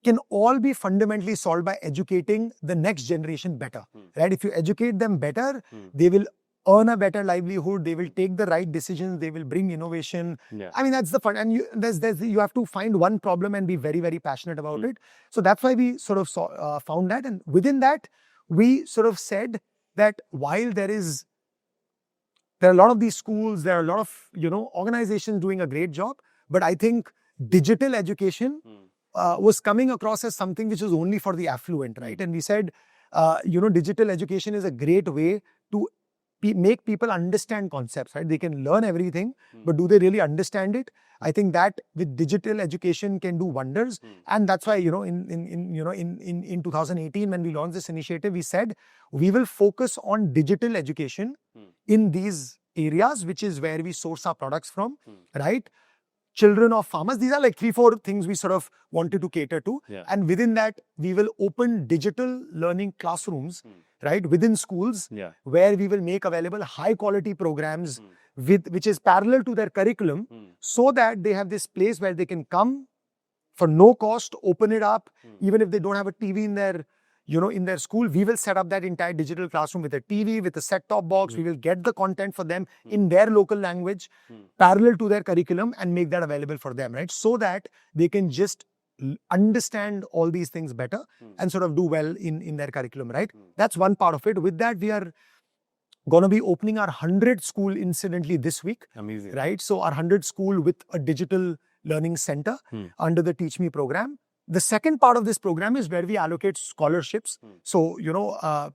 can all be fundamentally solved by educating the next generation better, right? If you educate them better, they will earn a better livelihood, they will take the right decisions, they will bring innovation. I mean, that's the fun. And you have to find one problem and be very, very passionate about it. So that's why we sort of found that. And within that, we sort of said that while there are a lot of these schools, there are a lot of, organizations doing a great job, but I think digital education was coming across as something which is only for the affluent, right? And we said, digital education is a great way to make people understand concepts, right? They can learn everything, but do they really understand it? I think that with digital education can do wonders. And that's why, in 2018, when we launched this initiative, we said, we will focus on digital education in these areas, which is where we source our products from, right? Children of farmers. These are like 3-4 things we sort of wanted to cater to. And within that, we will open digital learning classrooms, right, within schools, where we will make available high quality programs which is parallel to their curriculum, so that they have this place where they can come for no cost, open it up, even if they don't have a TV in their in their school. We will set up that entire digital classroom with a TV, with a set-top box. We will get the content for them in their local language, parallel to their curriculum, and make that available for them, right? So that they can just understand all these things better and sort of do well in their curriculum, right? That's one part of it. With that, we are going to be opening our 100th school incidentally this week. Amazing. Right? So our 100th school with a digital learning center under the Teach Me program. The second part of this program is where we allocate scholarships. So,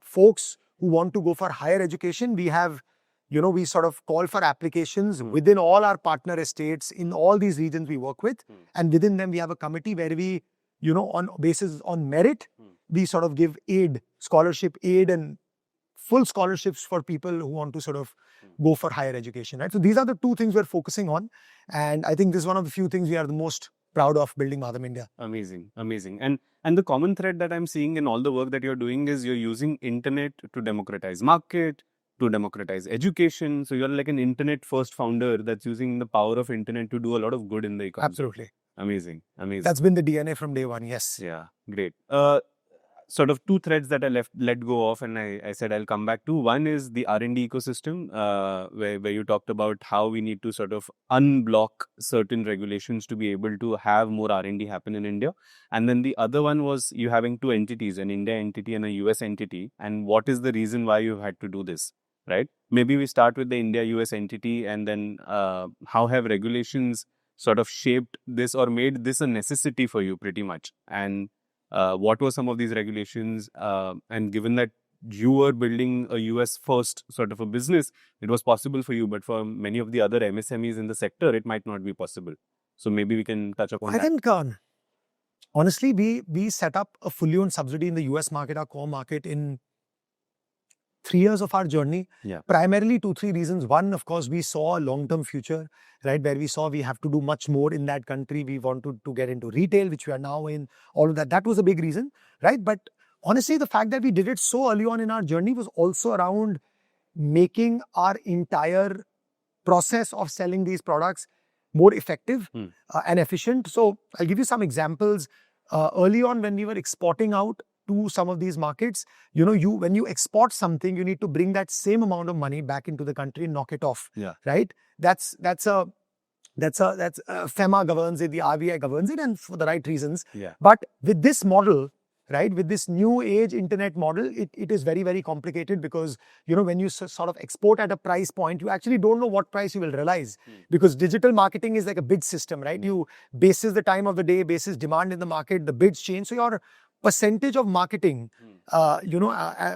folks who want to go for higher education, we have, we sort of call for applications within all our partner estates in all these regions we work with. And within them, we have a committee where we, on merit, we sort of give aid, scholarship aid and full scholarships for people who want to sort of go for higher education, right? So these are the two things we're focusing on. And I think this is one of the few things we are the most proud of building VAHDAM India. Amazing. And the common thread that I'm seeing in all the work that you're doing is you're using internet to democratize market, to democratize education. So you're like an internet first founder that's using the power of internet to do a lot of good in the economy. Absolutely. Amazing. That's been the DNA from day one. Yes. Yeah. Great. sort of two threads that I let go of, and I said I'll come back to. One is the R&D ecosystem, where you talked about how we need to sort of unblock certain regulations to be able to have more R&D happen in India. And then the other one was you having two entities, an India entity and a US entity, and what is the reason why you had to do this, right? Maybe we start with the India-US entity, and then how have regulations sort of shaped this or made this a necessity for you pretty much? And what were some of these regulations? And given that you were building a US first sort of a business, it was possible for you, but for many of the other MSMEs in the sector, it might not be possible. So maybe we can touch upon that. I think, honestly, we set up a fully owned subsidiary in the US market, our core market, in 3 years of our journey. Yeah. Primarily 2-3 reasons. One, of course, we saw a long-term future, right? Where we saw we have to do much more in that country. We wanted to get into retail, which we are now in, all of that. That was a big reason, right? But honestly, the fact that we did it so early on in our journey was also around making our entire process of selling these products more effective and efficient. So I'll give you some examples. Early on, when we were exporting out to some of these markets, when you export something, you need to bring that same amount of money back into the country and knock it off. Yeah. Right? That's FEMA governs it, the RBI governs it, and for the right reasons. Yeah. But with this model, right, with this new age internet model, it is very, very complicated because, when you sort of export at a price point, you actually don't know what price you will realize because digital marketing is like a bid system, right? You basis the time of the day, basis demand in the market, the bids change. So your percentage of marketing,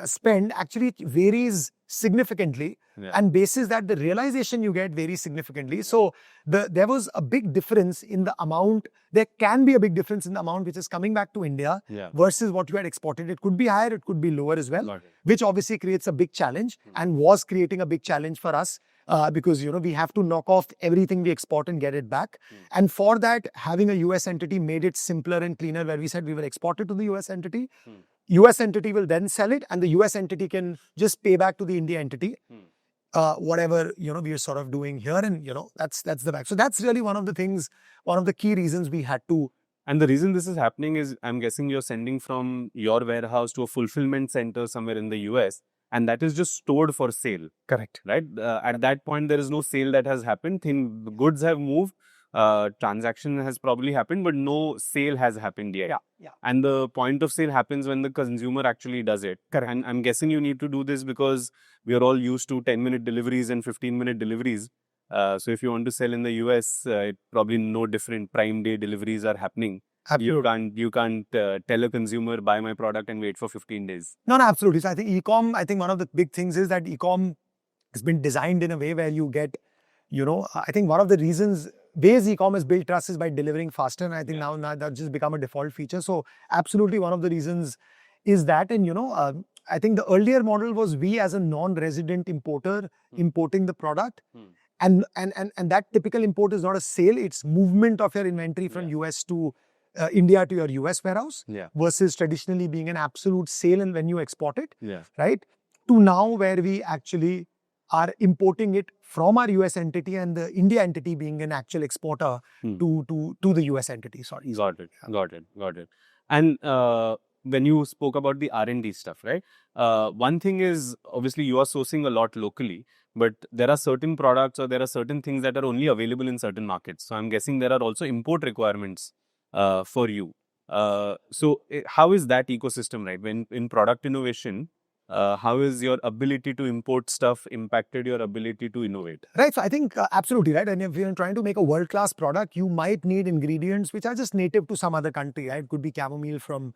spend actually varies significantly, and basis that the realization you get varies significantly. So there was a big difference in the amount. There can be a big difference in the amount which is coming back to India versus what you had exported. It could be higher, it could be lower as well, which obviously creates a big challenge and was creating a big challenge for us. Because we have to knock off everything we export and get it back. And for that, having a US entity made it simpler and cleaner, where we said we will export it to the US entity. US entity will then sell it, and the US entity can just pay back to the India entity whatever we are sort of doing here, and that's the back. So that's really one of the things, one of the key reasons we had to. And the reason this is happening is, I'm guessing you're sending from your warehouse to a fulfillment center somewhere in the US. And that is just stored for sale. Correct. Right? At that point, there is no sale that has happened. The goods have moved. Transaction has probably happened, but no sale has happened yet. Yeah. And the point of sale happens when the consumer actually does it. Correct. And I'm guessing you need to do this because we are all used to 10-minute deliveries and 15-minute deliveries. So if you want to sell in the US, probably no different. Prime day deliveries are happening. Absolutely. You can't tell a consumer, buy my product and wait for 15 days. No, absolutely. So I think one of the big things is that e-com has been designed in a way where you get, I think one of the ways e-com is built trust is by delivering faster. And I think now that's just become a default feature. So absolutely one of the reasons is that. And, I think the earlier model was we as a non-resident importer importing the product. And that typical import is not a sale. It's movement of your inventory from US to India to your US warehouse versus traditionally being an absolute sale and when you export it, right? To now where we actually are importing it from our US entity and the India entity being an actual exporter to the US entity. Sorry. Got it. And when you spoke about the R&D stuff, right? One thing is, obviously you are sourcing a lot locally, but there are certain products or there are certain things that are only available in certain markets. So I'm guessing there are also import requirements for you. So how is that ecosystem, right? When in product innovation, how is your ability to import stuff impacted your ability to innovate? Right. So I think absolutely right. And if you're trying to make a world-class product, you might need ingredients which are just native to some other country, right? It could be chamomile from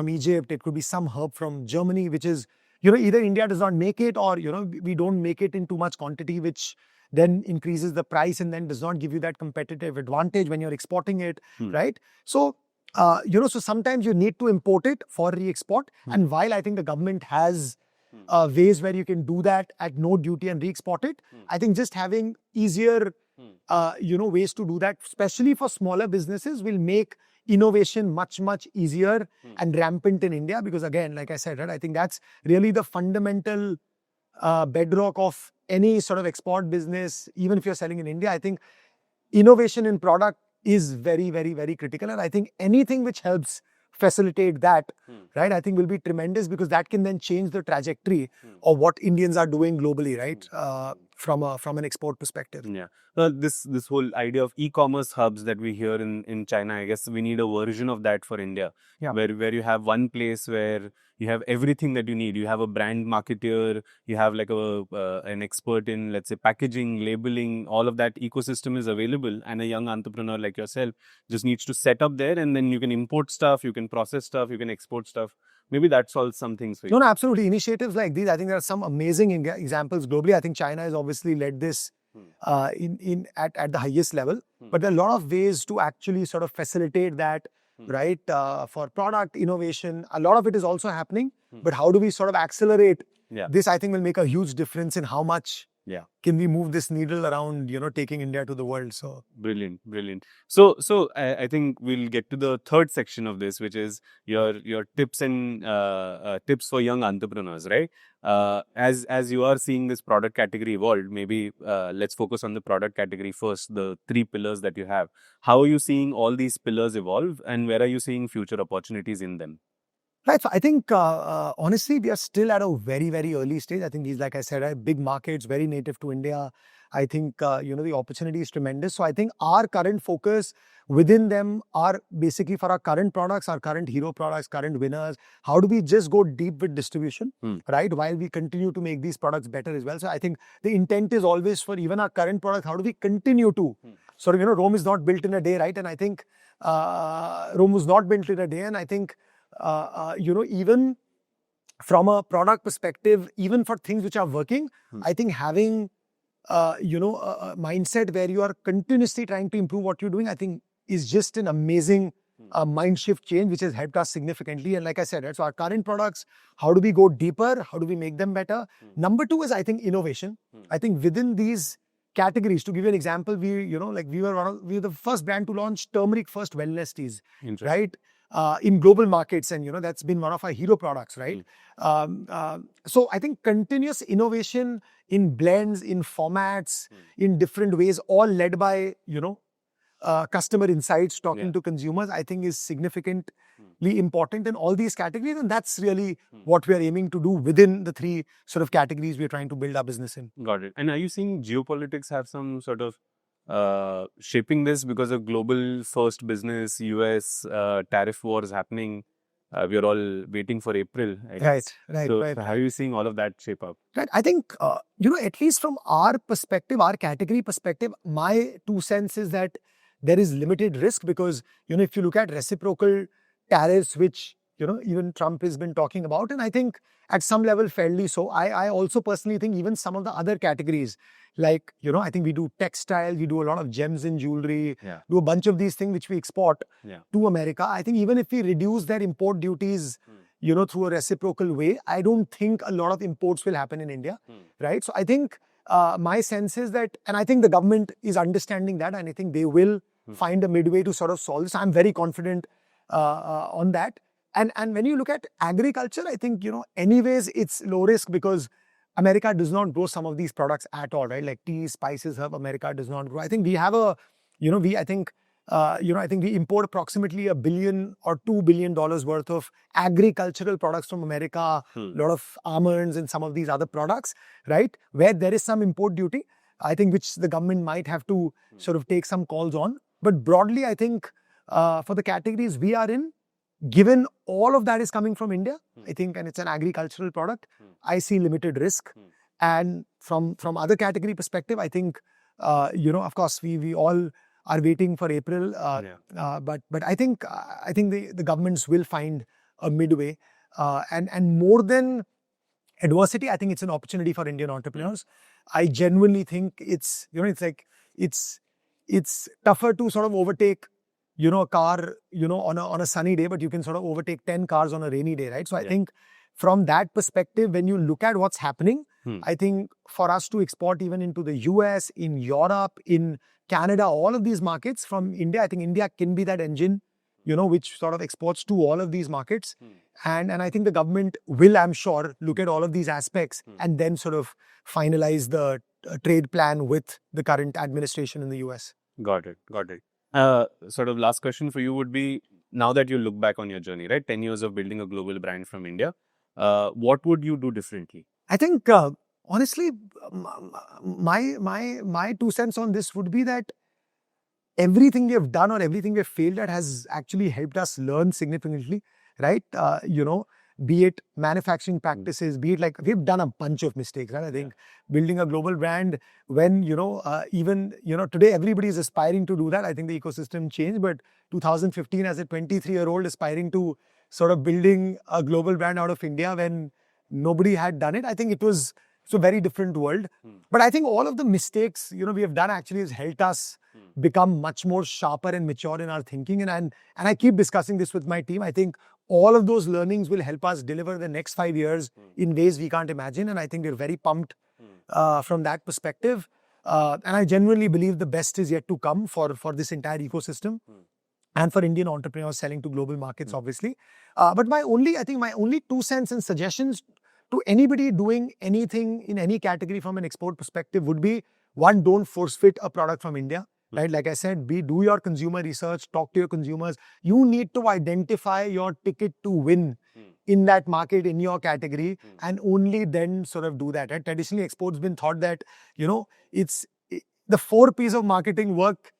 Egypt. It could be some herb from Germany, which is, either India does not make it or, we don't make it in too much quantity, which then increases the price and then does not give you that competitive advantage when you're exporting it, right? So, so sometimes you need to import it for re-export. And while I think the government has ways where you can do that at no duty and re-export it, I think just having easier, ways to do that, especially for smaller businesses, will make innovation much, much easier and rampant in India. Because again, like I said, right, I think that's really the fundamental bedrock of any sort of export business. Even if you're selling in India, I think innovation in product is very, very, very critical. And I think anything which helps facilitate that, right, I think will be tremendous, because that can then change the trajectory of what Indians are doing globally, right, from an export perspective. Yeah. This whole idea of e-commerce hubs that we hear in China, I guess we need a version of that for India, where you have one place where you have everything that you need. You have a brand marketer, you have like an expert in, let's say, packaging, labeling, all of that ecosystem is available, and a young entrepreneur like yourself just needs to set up there, and then you can import stuff, you can process stuff, you can export stuff. Maybe that solves some things for you. No, absolutely. Initiatives like these, I think there are some amazing examples globally. I think China has obviously led this at the highest level. But there are a lot of ways to actually sort of facilitate that, right? For product innovation, a lot of it is also happening. But how do we sort of accelerate this? I think will make a huge difference in how much can we move this needle around, taking India to the world. So brilliant. So I think we'll get to the third section of this, which is your tips and tips for young entrepreneurs, right? As you are seeing this product category evolve, maybe let's focus on the product category first, the 3 pillars that you have. How are you seeing all these pillars evolve, and where are you seeing future opportunities in them? Right. So I think, honestly, we are still at a very, very early stage. I think these, like I said, are big markets, very native to India. I think, the opportunity is tremendous. So I think our current focus within them are basically for our current products, our current hero products, current winners. How do we just go deep with distribution, right? While we continue to make these products better as well. So I think the intent is always for even our current product, how do we continue to sort of, Rome is not built in a day, right? And I think Rome was not built in a day. And I think, even from a product perspective, even for things which are working, I think having, a mindset where you are continuously trying to improve what you're doing, I think is just an amazing mind shift change, which has helped us significantly. And like I said, right, so our current products, how do we go deeper? How do we make them better? Number 2 is, I think, innovation. I think within these categories, to give you an example, we were the first brand to launch turmeric first wellness teas, right? In global markets, and that's been one of our hero products, right? So I think continuous innovation in blends, in formats, in different ways, all led by customer insights, talking to consumers, I think is significantly important in all these categories, and that's really what we are aiming to do within the 3 sort of categories we are trying to build our business in. Got it. And are you seeing geopolitics have some sort of shaping this, because of global first business, US tariff wars happening? We are all waiting for April. Right. So how are you seeing all of that shape up? Right. I think, at least from our perspective, our category perspective, my 2 cents is that there is limited risk, because, if you look at reciprocal tariffs, which, even Trump has been talking about, and I think at some level fairly so. I also personally think even some of the other categories, like, I think we do textile, we do a lot of gems in jewelry, do a bunch of these things which we export to America. I think even if we reduce their import duties, through a reciprocal way, I don't think a lot of imports will happen in India, right? So I think my sense is that, and I think the government is understanding that, and I think they will find a midway to sort of solve this. I'm very confident on that. And when you look at agriculture, I think, anyways, it's low risk, because America does not grow some of these products at all, right? Like tea, spices, herb, America does not grow. I think we have I think we import approximately $1 billion or $2 billion worth of agricultural products from America, a lot of almonds and some of these other products, right? Where there is some import duty, I think, which the government might have to sort of take some calls on. But broadly, I think for the categories we are in, given all of that is coming from India, I think, and it's an agricultural product, I see limited risk. And from other category perspective, I think, of course, we all are waiting for April. But I think the governments will find a midway. And more than adversity, I think it's an opportunity for Indian entrepreneurs. I genuinely think it's tougher to sort of overtake a car, on a sunny day, but you can sort of overtake 10 cars on a rainy day, right? So I think from that perspective, when you look at what's happening, I think for us to export even into the US, in Europe, in Canada, all of these markets from India, I think India can be that engine, which sort of exports to all of these markets. And I think the government will, I'm sure, look at all of these aspects and then sort of finalize the trade plan with the current administration in the US. Got it. Sort of last question for you would be, now that you look back on your journey, right, 10 years of building a global brand from India, what would you do differently? I think, honestly, my 2 cents on this would be that everything we have done or everything we have failed at has actually helped us learn significantly, right? Be it manufacturing practices, be it like we've done a bunch of mistakes, right? I think building a global brand when, even, today everybody is aspiring to do that. I think the ecosystem changed, but 2015 as a 23-year-old aspiring to sort of building a global brand out of India when nobody had done it, I think it's a very different world. But I think all of the mistakes, we have done actually has helped us become much more sharper and mature in our thinking. And I keep discussing this with my team. I think all of those learnings will help us deliver the next 5 years in ways we can't imagine. And I think we're very pumped from that perspective. And I genuinely believe the best is yet to come for this entire ecosystem. And for Indian entrepreneurs selling to global markets, obviously. But my only 2 cents and suggestions to anybody doing anything in any category from an export perspective would be, one, don't force fit a product from India, right? Like I said, do your consumer research, talk to your consumers. You need to identify your ticket to win in that market, in your category, and only then sort of do that. Right? Traditionally, export's been thought that, it's the 4 P's of marketing work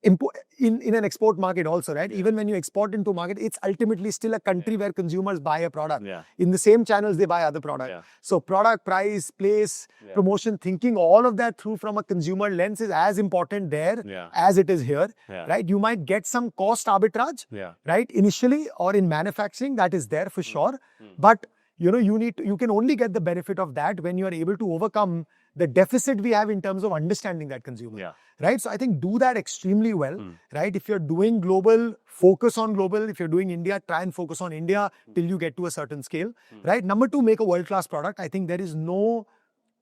in an export market also, right? Even when you export into a market, it's ultimately still a country where consumers buy a product. In the same channels, they buy other products. So product, price, place, promotion, thinking all of that through from a consumer lens is as important there as it is here, right? You might get some cost arbitrage, right? Initially or in manufacturing, that is there for sure. But you can only get the benefit of that when you are able to overcome the deficit we have in terms of understanding that consumer, right? So I think do that extremely well, right? If you're doing global, focus on global. If you're doing India, try and focus on India till you get to a certain scale, right? Number 2, make a world-class product. I think there is no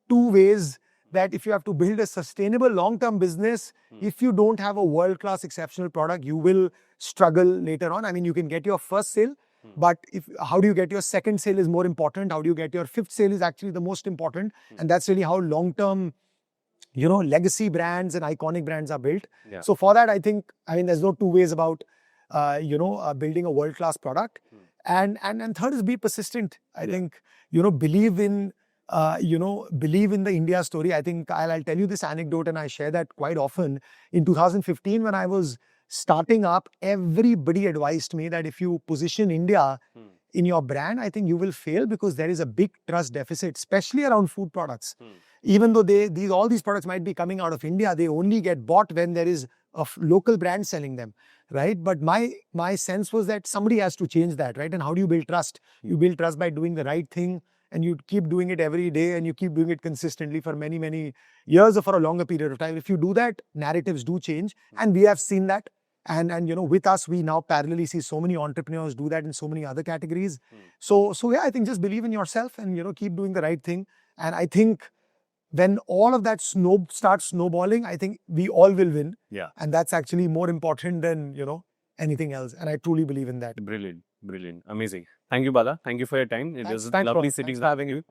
2 ways that if you have to build a sustainable long-term business, if you don't have a world-class exceptional product, you will struggle later on. I mean, you can get your first sale, but how do you get your second sale is more important. How do you get your 5th sale is actually the most important. And that's really how long-term, legacy brands and iconic brands are built. So for that, I think, there's no 2 ways about, building a world-class product. And third is be persistent. I think, believe in the India story. I think I'll tell you this anecdote and I share that quite often. In 2015, when I was starting up, everybody advised me that if you position India in your brand, I think you will fail because there is a big trust deficit, especially around food products. Even though all these products might be coming out of India, they only get bought when there is a local brand selling them, right? But my sense was that somebody has to change that, right? And how do you build trust? You build trust by doing the right thing, and you keep doing it every day, and you keep doing it consistently for many, many years or for a longer period of time. If you do that, narratives do change, and we have seen that. And with us, we now parallelly see so many entrepreneurs do that in so many other categories. So yeah, I think just believe in yourself and, keep doing the right thing. And I think when all of that starts snowballing, I think we all will win. And that's actually more important than, anything else. And I truly believe in that. Brilliant. Amazing. Thank you, Bala. Thank you for your time. It was lovely sitting having you.